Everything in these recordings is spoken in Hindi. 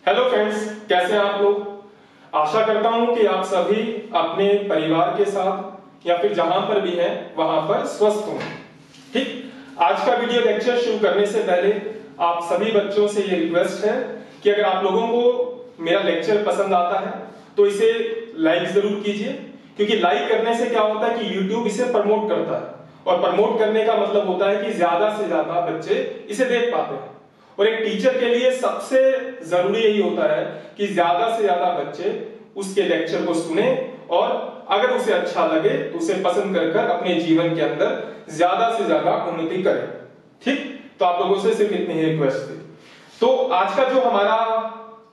हेलो फ्रेंड्स, कैसे हैं आप लोग। आशा करता हूं कि आप सभी अपने परिवार के साथ या फिर जहां पर भी हैं वहां पर स्वस्थ हों। ठीक, आज का वीडियो लेक्चर शुरू करने से पहले आप सभी बच्चों से ये रिक्वेस्ट है कि अगर आप लोगों को मेरा लेक्चर पसंद आता है तो इसे लाइक जरूर कीजिए, क्योंकि लाइक करने से क्या होता है कि YouTube इसे प्रमोट करता है, और प्रमोट करने का मतलब होता है कि ज्यादा से ज्यादा बच्चे इसे देख पाते हैं। और एक टीचर के लिए सबसे जरूरी यही होता है कि ज्यादा से ज्यादा बच्चे उसके लेक्चर को सुने, और अगर उसे अच्छा लगे तो उसे पसंद कर कर अपने जीवन के अंदर ज्यादा से ज्यादा उन्नति करें। ठीक, तो आप लोगों से सिर्फ इतनी ही रिक्वेस्ट थी। तो आज का जो हमारा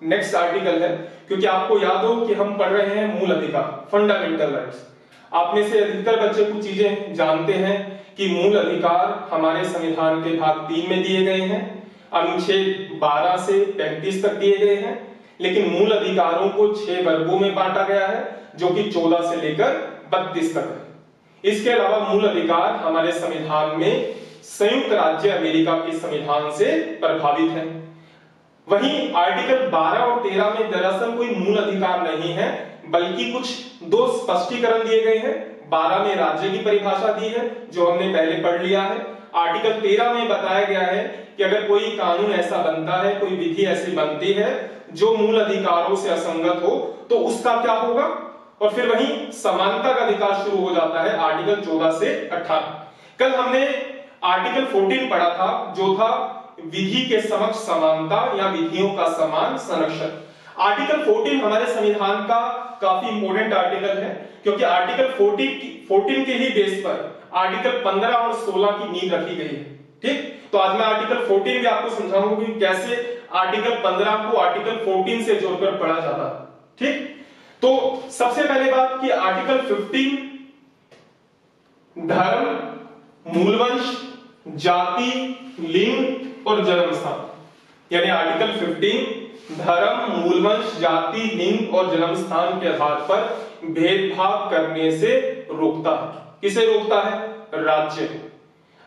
नेक्स्ट आर्टिकल है, क्योंकि आपको याद हो कि हम पढ़ रहे हैं मूल अधिकार, फंडामेंटल राइट्स। आप में से अधिकतर बच्चे कुछ चीजें जानते हैं कि मूल अधिकार हमारे संविधान के भाग 3 में दिए गए हैं, अनुच्छेद 12 से 35 तक दिए गए हैं। लेकिन मूल अधिकारों को 6 वर्गों में बांटा गया है, जो कि 14 से लेकर 32 तक है। इसके अलावा मूल अधिकार हमारे संविधान में संयुक्त राज्य अमेरिका के संविधान से प्रभावित है। वहीं आर्टिकल 12 और 13 में दरअसल कोई मूल अधिकार नहीं है, बल्कि कुछ दो स्पष्टीकरण दिए गए हैं। 12 में राज्य की परिभाषा दी है, जो हमने पहले पढ़ लिया है। आर्टिकल 13 में बताया गया है कि अगर कोई कानून ऐसा बनता है, कोई विधि ऐसी बनती है जो मूल अधिकारों से असंगत हो, तो उसका क्या होगा। और फिर वहीं समानता का अधिकार शुरू हो जाता है आर्टिकल 14 से 18। कल हमने आर्टिकल 14 पढ़ा था, जो था विधि के समक्ष समानता या विधियों का समान संरक्षण। आर्टिकल 14 हमारे संविधान का काफी इंपॉर्टेंट आर्टिकल है, क्योंकि आर्टिकल 14 के ही बेस पर आर्टिकल 15 और 16 की नींव रखी गई है। ठीक, तो आज मैं आर्टिकल 14 भी आपको समझाऊंगा कि कैसे आर्टिकल 15 को आर्टिकल 14 से जोड़कर पढ़ा जाता है। ठीक, तो सबसे पहले बात कि आर्टिकल 15 धर्म, मूलवंश, जाति, लिंग और जन्म स्थान, यानी आर्टिकल 15 धर्म, मूलवंश, जाति, लिंग और जन्म स्थान के आधार पर भेदभाव करने से रोकता है। किसे रोकता है? राज्य।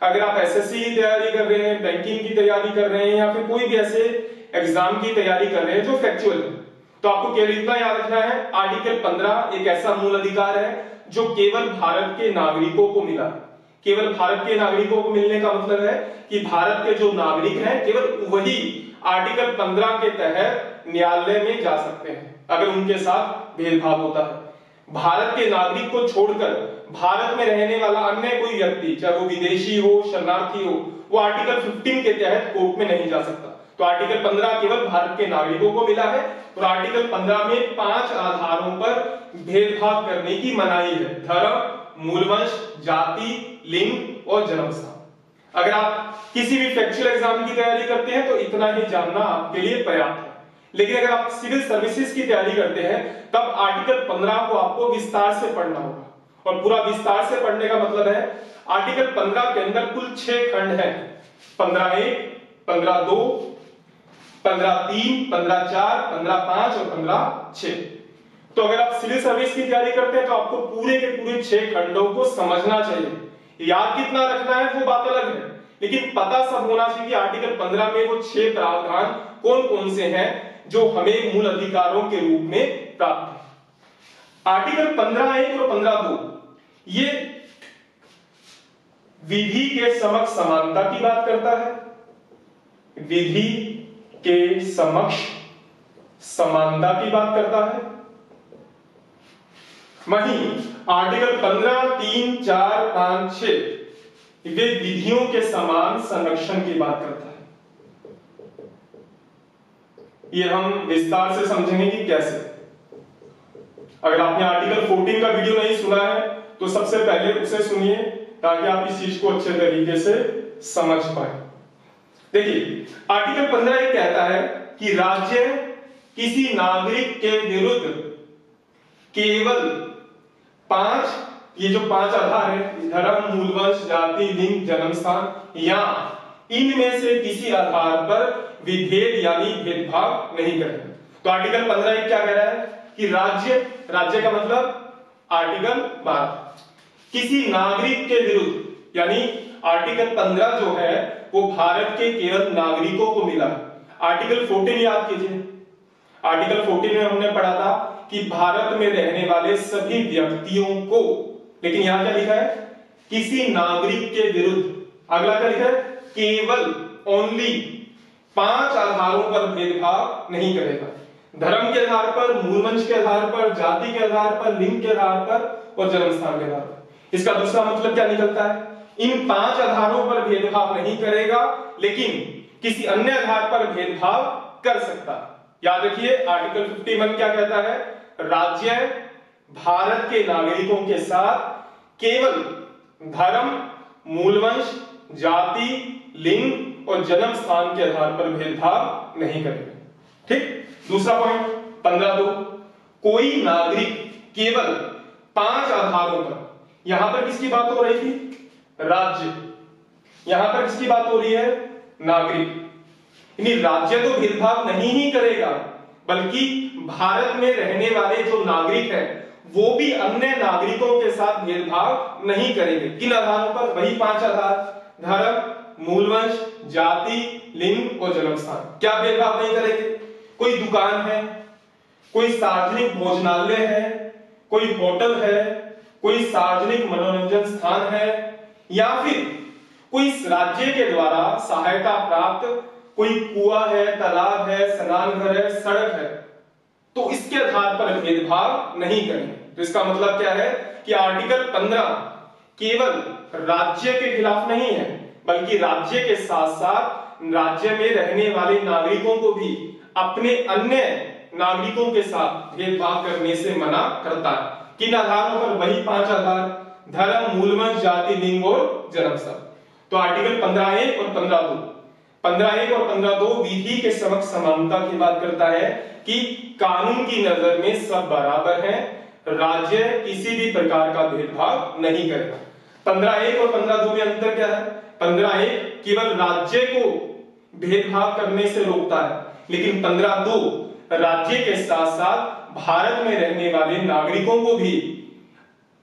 अगर आप एसएससी की तैयारी कर रहे हैं, बैंकिंग की तैयारी कर रहे हैं, या फिर कोई भी ऐसे एग्जाम की तैयारी कर रहे हैं जो फैक्चुअल है, तो आपको केवल इतना याद रखना है, आर्टिकल 15 एक ऐसा मूल अधिकार है जो केवल भारत के नागरिकों को मिला। केवल भारत के नागरिकों को मिलने का मतलब है कि भारत के जो नागरिक हैं केवल वही आर्टिकल 15 के तहत न्यायालय में जा सकते हैं अगर उनके साथ भेदभाव होता है। भारत के नागरिक को छोड़कर भारत में रहने वाला अन्य कोई व्यक्ति, चाहे वो विदेशी हो, शरणार्थी हो, वो आर्टिकल 15 के तहत कोर्ट में नहीं जा सकता। तो आर्टिकल 15 केवल भारत के नागरिकों को मिला है, और आर्टिकल 15 में 5 आधारों पर भेदभाव करने की मनाही है: धर्म, मूलवंश, जाति, लिंग और जन्म स्थान। अगर आप किसी भी फैक्चुअल एग्जाम की तैयारी करते हैं तो इतना ही जानना आपके लिए पर्याप्त है। लेकिन अगर आप सिविल सर्विसेज की तैयारी करते हैं तब आर्टिकल 15 को आपको विस्तार से पढ़ना होगा, और पूरा विस्तार से पढ़ने का मतलब है आर्टिकल 15 के अंदर कुल 6 खंड हैं: 15(1), 15(2), 15(3), 15(4), 15(5) और 15(6). तो अगर आप सिविल सर्विस की तैयारी करते हैं तो आपको पूरे के पूरे 6 खंडों को समझना चाहिए। याद कितना रखना है वो बात अलग है, लेकिन पता सब होना चाहिए कि आर्टिकल 15 में वो 6 प्रावधान कौन कौन से हैं जो हमें मूल अधिकारों के रूप में प्राप्त है। आर्टिकल 15(1) और 15(2) ये विधि के समक्ष समानता की बात करता है। विधि के समक्ष समानता की बात करता है। वहीं आर्टिकल 15, 3, 4, 5, 6 वे विधियों के समान संरक्षण की बात करता है। ये हम विस्तार से समझेंगे कि कैसे। अगर आपने आर्टिकल 14 का वीडियो नहीं सुना है तो सबसे पहले उसे सुनिए, ताकि आप इस चीज को अच्छे तरीके से समझ पाए। देखिए, आर्टिकल 15 ये कहता है कि राज्य किसी नागरिक के विरुद्ध केवल 5, ये जो 5 आधार है, धर्म, मूलवंश, जाति, लिंग, जन्म स्थान, या इनमें से किसी आधार पर विभेद यानी भेदभाव नहीं करेगा। तो आर्टिकल 15 क्या कह रहा है कि राज्य का मतलब आर्टिकल 12 किसी नागरिक के विरुद्ध, यानी आर्टिकल 15 जो है वो भारत के केवल नागरिकों को मिला। आर्टिकल 14 याद कीजिए, आर्टिकल 14 में हमने पढ़ा था कि भारत में रहने वाले सभी व्यक्तियों को, लेकिन यहां क्या लिखा है, किसी नागरिक के विरुद्ध, अगला क्या लिखा है, केवल ओनली 5 आधारों पर भेदभाव नहीं करेगा। धर्म के आधार पर, मूलवंश के आधार पर, जाति के आधार पर, लिंग के आधार पर और जन्म स्थान के आधार पर। इसका दूसरा मतलब क्या निकलता है, इन 5 आधारों पर भेदभाव नहीं करेगा, लेकिन किसी अन्य आधार पर भेदभाव कर सकता। याद रखिए आर्टिकल 51 क्या कहता है, राज्य भारत के नागरिकों के साथ केवल धर्म, मूलवंश, जाति, लिंग और जन्म स्थान के आधार पर भेदभाव नहीं करेगा। ठीक। दूसरा पॉइंट 15(2), कोई नागरिक केवल 5 आधारों पर, यहां पर किसकी बात हो रही थी, राज्य, यहां पर किसकी बात हो रही है, नागरिक। यानी राज्य तो भेदभाव नहीं ही करेगा, बल्कि भारत में रहने वाले जो नागरिक हैं वो भी अन्य नागरिकों के साथ भेदभाव नहीं करेंगे। किन आधारों पर, वही 5 आधार, धर्म, मूलवंश, जाति, लिंग और जन्म स्थान। क्या भेदभाव नहीं करेंगे, कोई दुकान है, कोई सार्वजनिक भोजनालय है, कोई होटल है, कोई सार्वजनिक मनोरंजन स्थान है, या फिर कोई राज्य के द्वारा सहायता प्राप्त कोई कुआं है, तालाब है, स्नान घर है, सड़क है, तो इसके आधार पर भेदभाव नहीं करेंगे। तो इसका मतलब क्या है कि आर्टिकल 15 केवल राज्य के खिलाफ नहीं है, बल्कि राज्य के साथ साथ राज्य में रहने वाले नागरिकों को भी अपने अन्य नागरिकों के साथ भेदभाव करने से मना करता है। किन आधारों पर, वही 5 आधार, धर्म, मूलवंश, जाति, लिंग और जन्म स्थान। तो आर्टिकल 15(1) और 15(2), 15(1) और 15(2) विधि के समक्ष समानता की बात करता है कि कानून की नजर में सब बराबर हैं, राज्य किसी भी प्रकार का भेदभाव नहीं करेगा। 15(1) और 15(2) में अंतर क्या है, 15(1) केवल राज्य को भेदभाव करने से रोकता है, लेकिन 15(2) राज्य के साथ साथ भारत में रहने वाले नागरिकों को भी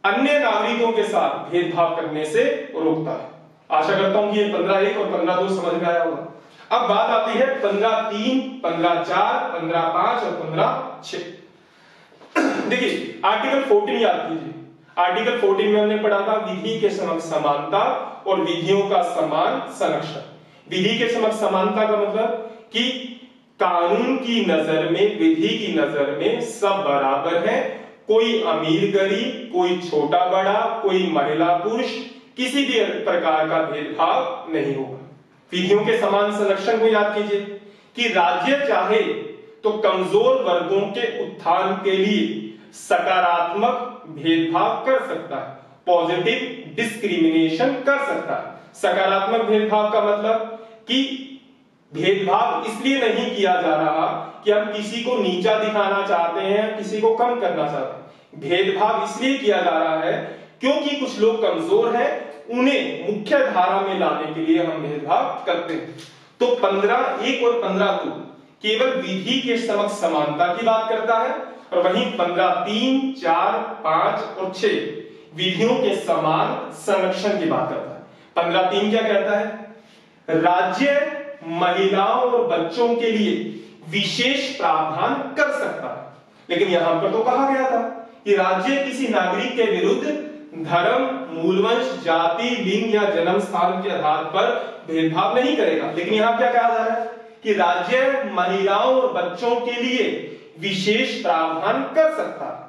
अन्य नागरिकों के साथ भेदभाव करने से रोकता है। आशा करता हूं कि ये 15(1) और 15(2) समझ में आया होगा। अब बात आती है 15(3), 15(4), 15(5) और 15(6). देखिए आर्टिकल 14 याद कीजिए, आर्टिकल 14 में हमने पढ़ा था विधि के समक्ष समानता और विधियों का समान संरक्षण। विधि के समक्ष समानता का मतलब कि कानून की नजर में, विधि की नजर में सब बराबर है, कोई अमीर गरीब, कोई छोटा बड़ा, कोई महिला पुरुष, किसी भी प्रकार का भेदभाव नहीं होगा। विधियों के समान संरक्षण को याद कीजिए कि राज्य चाहे तो कमजोर वर्गों के उत्थान के लिए सकारात्मक भेदभाव कर सकता है, पॉजिटिव डिस्क्रिमिनेशन कर सकता है। सकारात्मक भेदभाव का मतलब कि भेदभाव इसलिए नहीं किया जा रहा कि हम किसी को नीचा दिखाना चाहते हैं, किसी को कम करना चाहते हैं। भेदभाव इसलिए किया जा रहा है क्योंकि कुछ लोग कमजोर हैं, उन्हें मुख्य धारा में लाने के लिए हम भेदभाव करते हैं। तो 15(1) और 15(2) केवल विधि के समक्ष समानता की बात करता है, और वहीं 15(3), 4, 5 और 6 विधियों के समान संरक्षण की बात करता है। 15(3) क्या कहता है, राज्य महिलाओं और बच्चों के लिए विशेष प्रावधान कर सकता है, लेकिन यहां पर तो कहा गया था कि राज्य किसी नागरिक के विरुद्ध धर्म, मूलवंश, जाति, लिंग या जन्म स्थान के आधार पर भेदभाव नहीं करेगा। लेकिन यहां क्या कहा जा रहा है कि राज्य महिलाओं और बच्चों के लिए विशेष प्रावधान कर सकता है।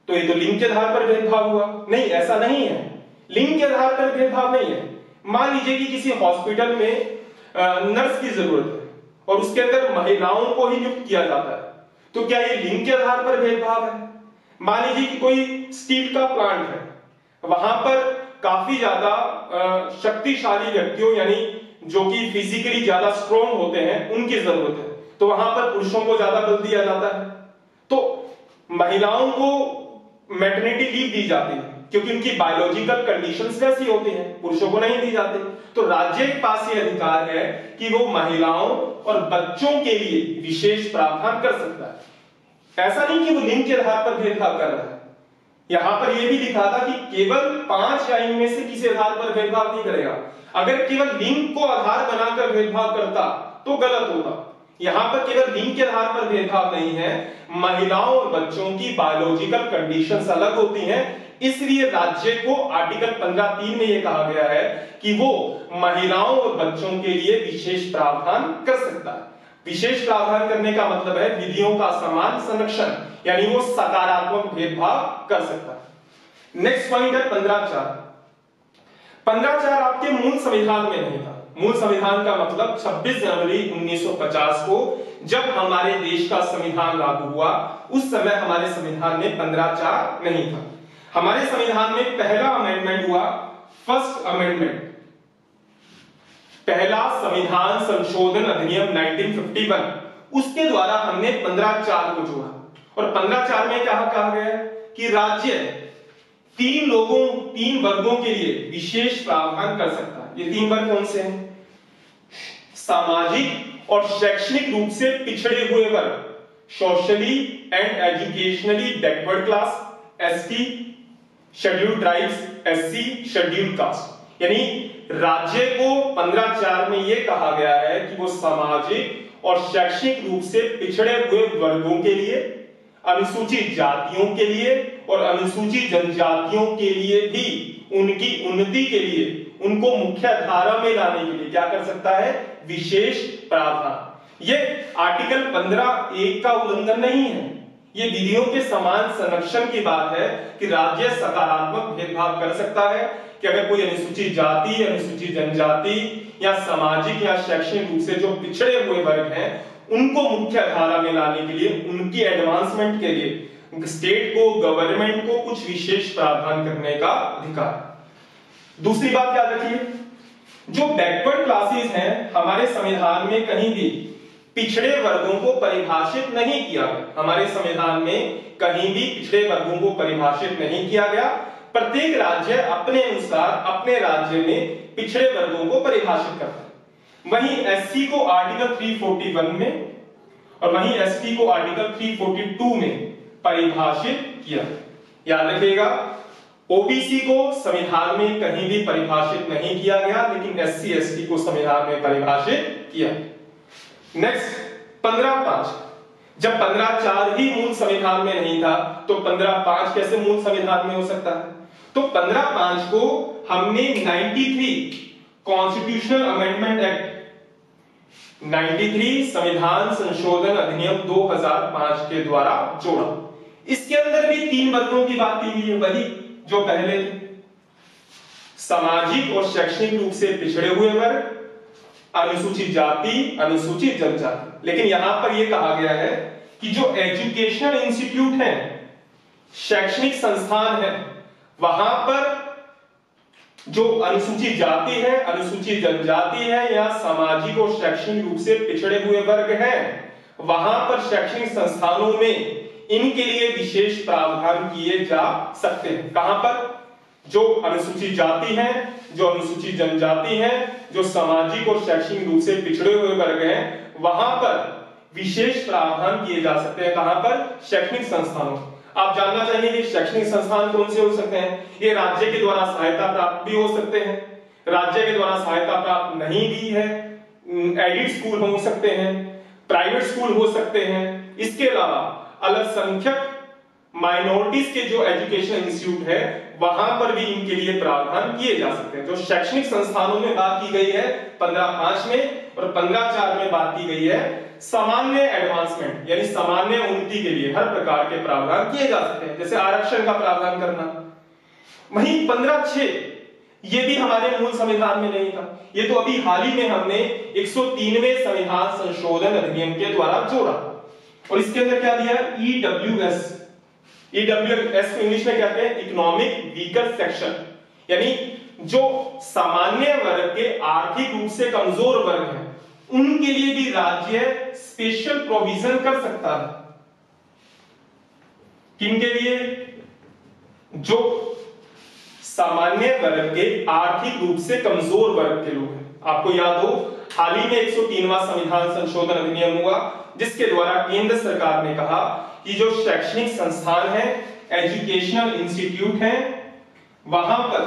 तो ये तो लिंग के आधार पर भेदभाव हुआ, नहीं, ऐसा नहीं है, लिंग के आधार पर भेदभाव नहीं है। मान लीजिए कि किसी हॉस्पिटल में नर्स की जरूरत है और उसके अंदर महिलाओं को ही नियुक्त किया जाता है, तो क्या ये लिंग के आधार पर भेदभाव है? मान लीजिए कि कोई स्टील का प्लांट है, वहां पर काफी ज्यादा शक्तिशाली व्यक्तियों, यानी जो कि फिजिकली ज्यादा स्ट्रॉन्ग होते हैं, उनकी जरूरत है, तो वहां पर पुरुषों को ज्यादा बल दिया जाता है। तो महिलाओं को मैटरनिटी लीव दी जाती है क्योंकि उनकी बायोलॉजिकल कंडीशंस वैसी होती हैं, पुरुषों को नहीं दी जाती। तो राज्य के पास ये अधिकार है कि वो महिलाओं और बच्चों के लिए विशेष प्रावधान कर सकता है। ऐसा नहीं कि वो लिंग के आधार पर भेदभाव कर रहा है। यहां पर यह भी लिखा था कि केवल 5 या इनमें से किसी आधार पर भेदभाव नहीं करेगा। अगर केवल लिंग को आधार बनाकर भेदभाव करता तो गलत होता, यहाँ पर केवल लिंग के आधार पर भेदभाव नहीं है, महिलाओं और बच्चों की बायोलॉजिकल कंडीशंस अलग होती हैं, इसलिए राज्य को आर्टिकल 15(3) में यह कहा गया है कि वो महिलाओं और बच्चों के लिए विशेष प्रावधान कर सकता है। विशेष प्रावधान करने का मतलब है विधियों का समान संरक्षण, यानी वो सकारात्मक भेदभाव कर सकता है। नेक्स्ट पॉइंट है 15(4). 15(4) आपके मूल संविधान में नहीं था। मूल संविधान का मतलब 26 जनवरी 1950 को जब हमारे देश का संविधान लागू हुआ, उस समय हमारे संविधान में 15(4) नहीं था। हमारे संविधान में पहला अमेंडमेंट हुआ, फर्स्ट अमेंडमेंट, पहला संविधान संशोधन अधिनियम 1951। उसके द्वारा हमने 15(4) को जोड़ा और 15(4) में क्या कहा गया है कि राज्य 3 वर्गों के लिए विशेष प्रावधान कर सकता है। ये 3 वर्ग कौन से हैं? सामाजिक और शैक्षणिक रूप से पिछड़े हुए वर्ग, socially and educationally backward class, ST, scheduled tribes, SC, scheduled caste. यानी राज्य को 15(4) में यह कहा गया है कि वो सामाजिक और शैक्षणिक रूप से पिछड़े हुए वर्गों के लिए, अनुसूचित जातियों के लिए और अनुसूचित जनजातियों के लिए भी उनकी उन्नति के लिए, उनको मुख्य धारा में लाने के लिए क्या कर सकता है? विशेष प्रावधान। ये आर्टिकल 15(1) का उल्लंघन नहीं है, ये विधियों के समान संरक्षण की बात है कि राज्य सकारात्मक भेदभाव कर सकता है कि अगर कोई अनुसूचित जाति, अनुसूचित जनजाति या सामाजिक या शैक्षणिक रूप से जो पिछड़े हुए वर्ग हैं, उनको मुख्य धारा में लाने के लिए, उनकी एडवांसमेंट के लिए स्टेट को, गवर्नमेंट को कुछ विशेष प्रावधान करने का अधिकार। दूसरी बात याद रखिए, जो बैकवर्ड क्लासेस हैं, हमारे संविधान में कहीं भी पिछड़े वर्गों को परिभाषित नहीं किया गया। हमारे संविधान में कहीं भी पिछड़े वर्गों को परिभाषित नहीं किया गया। प्रत्येक राज्य अपने अनुसार अपने राज्य में पिछड़े वर्गों को परिभाषित करता है। वहीं एससी को आर्टिकल 341 में और वहीं एसटी को आर्टिकल 342 में परिभाषित किया। याद रखिएगा, ओबीसी को संविधान में कहीं भी परिभाषित नहीं किया गया, लेकिन एससी एसटी को संविधान में परिभाषित किया। नेक्स्ट 15(5). जब 15(4) ही मूल संविधान में नहीं था, तो 15(5) कैसे मूल संविधान में हो सकता है? तो 15(5) को हमने 93 कॉन्स्टिट्यूशनल अमेंडमेंट एक्ट 93 संविधान संशोधन अधिनियम 2005 के द्वारा जोड़ा। इसके अंदर भी 3 वर्गों की बात की गई है, वही जो पहले सामाजिक और शैक्षणिक रूप से पिछड़े हुए वर्ग, अनुसूचित जाति, अनुसूचित जनजाति। लेकिन यहां पर यह कहा गया है कि जो एजुकेशनल इंस्टीट्यूट है, शैक्षणिक संस्थान है, वहां पर जो अनुसूचित जाति है, अनुसूचित जनजाति है या सामाजिक और शैक्षणिक रूप से पिछड़े हुए वर्ग हैं, वहां पर शैक्षणिक संस्थानों में इनके लिए विशेष प्रावधान किए जा सकते हैं। कहां पर? जो अनुसूचित जाति है, जो अनुसूचित जनजाति है, जो सामाजिक और शैक्षणिक रूप से पिछड़े हुए वर्ग हैं, वहां पर विशेष प्रावधान किए जा सकते हैं। कहां पर? शैक्षणिक संस्थानों। आप जानना चाहिए कि शैक्षणिक संस्थान कौन से हो सकते हैं? ये राज्य के द्वारा सहायता प्राप्त भी हो सकते हैं, राज्य के द्वारा सहायता प्राप्त नहीं भी है, एडिड स्कूल हो सकते हैं, प्राइवेट स्कूल हो सकते हैं। इसके अलावा अल्पसंख्यक माइनॉरिटीज के जो एजुकेशन इंस्टीट्यूट है, वहां पर भी इनके लिए प्रावधान किए जा सकते हैं। जो शैक्षणिक संस्थानों में बात की गई है 15(5) में, और 15(4) में बात की गई है सामान्य एडवांसमेंट यानी सामान्य उन्नति के लिए हर प्रकार के प्रावधान किए जा सकते हैं, जैसे आरक्षण का प्रावधान करना। वहीं 15(6) ये भी हमारे मूल संविधान में नहीं था, ये तो अभी हाल ही में हमने 103वें संविधान संशोधन अधिनियम के द्वारा जोड़ा। और इसके अंदर क्या दिया? ईडब्ल्यूएस। ईडब्ल्यूएस को इंग्लिश में कहते हैं इकोनॉमिक वीकर सेक्शन, यानी जो सामान्य वर्ग के आर्थिक रूप से कमजोर वर्ग हैं, उनके लिए भी राज्य स्पेशल प्रोविजन कर सकता है। किनके लिए? जो सामान्य वर्ग के आर्थिक रूप से कमजोर वर्ग के लोग हैं। आपको याद हो, हाल ही में 103वां संविधान संशोधन अधिनियम हुआ, जिसके द्वारा केंद्र सरकार ने कहा कि जो शैक्षणिक संस्थान है, एजुकेशनल इंस्टीट्यूट हैं, वहां पर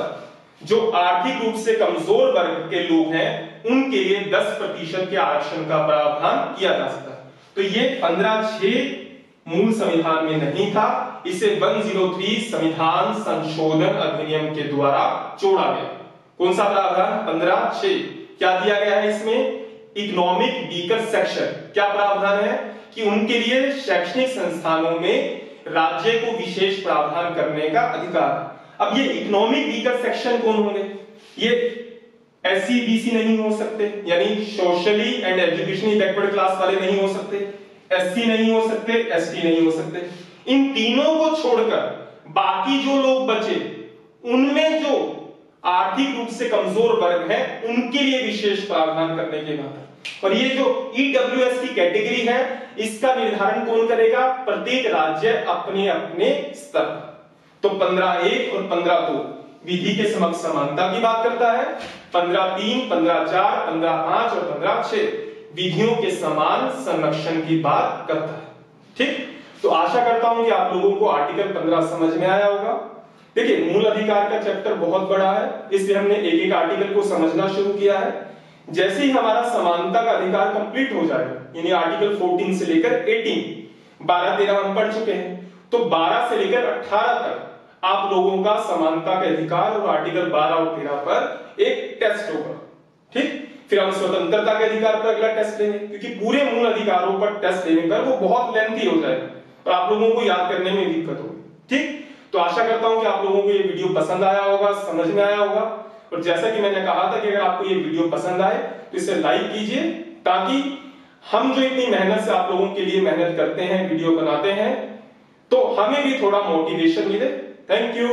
जो आर्थिक रूप से कमजोर वर्ग के लोग हैं, उनके लिए 10% के आरक्षण का प्रावधान किया जा सकता है। तो ये 15(6) मूल संविधान में नहीं था, इसे 103 संविधान संशोधन अधिनियम के द्वारा जोड़ा गया। कौन सा प्रावधान? 15(6). क्या दिया गया है इसमें? Economic weaker section. क्या प्रावधान है कि उनके लिए शैक्षणिक संस्थानों में राज्य को विशेष प्रावधान करने का अधिकार। अब ये इकोनॉमिक वीकर सेक्शन कौन होंगे? ये एससी बीसी नहीं हो सकते, यानी socially and educationally backward class वाले नहीं हो सकते, एससी नहीं हो सकते, एसटी नहीं हो सकते। इन तीनों को छोड़कर बाकी जो लोग बचे, उनमें जो आर्थिक रूप से कमजोर वर्ग है, उनके लिए विशेष प्रावधान करने के बाद। और ये जो ईडब्ल्यूएस की कैटेगरी है, इसका निर्धारण कौन करेगा? प्रत्येक राज्य अपने अपने स्तर। तो 15(1) और 15(2) विधि के समक्ष समानता की बात करता है। 15(3), 15(4), 15(5) और 15(6) विधियों के समान संरक्षण की बात करता है। ठीक, तो आशा करता हूं कि आप लोगों को आर्टिकल 15 समझ में आया होगा। देखिए, मूल अधिकार का चैप्टर बहुत बड़ा है, इसलिए हमने एक एक आर्टिकल को समझना शुरू किया है। जैसे ही हमारा समानता का अधिकार कंप्लीट हो जाएगा, यानी आर्टिकल 14 से लेकर 18, 12-13 हम पढ़ चुके हैं, तो 12 से लेकर 18 तक आप लोगों का समानता के अधिकार और आर्टिकल 12 और 13 पर एक टेस्ट होगा। ठीक, फिर हम स्वतंत्रता के अधिकार पर अगला टेस्ट लेंगे, क्योंकि पूरे मूल अधिकारों पर टेस्ट लेने पर वो बहुत लेंथी हो जाएगा और आप लोगों को याद करने में दिक्कत होगी। ठीक, तो आशा करता हूं कि आप लोगों को ये वीडियो पसंद आया होगा, समझ में आया होगा। और जैसा कि मैंने कहा था कि अगर आपको ये वीडियो पसंद आए तो इसे लाइक कीजिए, ताकि हम जो इतनी मेहनत से आप लोगों के लिए मेहनत करते हैं, वीडियो बनाते हैं, तो हमें भी थोड़ा मोटिवेशन मिले। Thank you.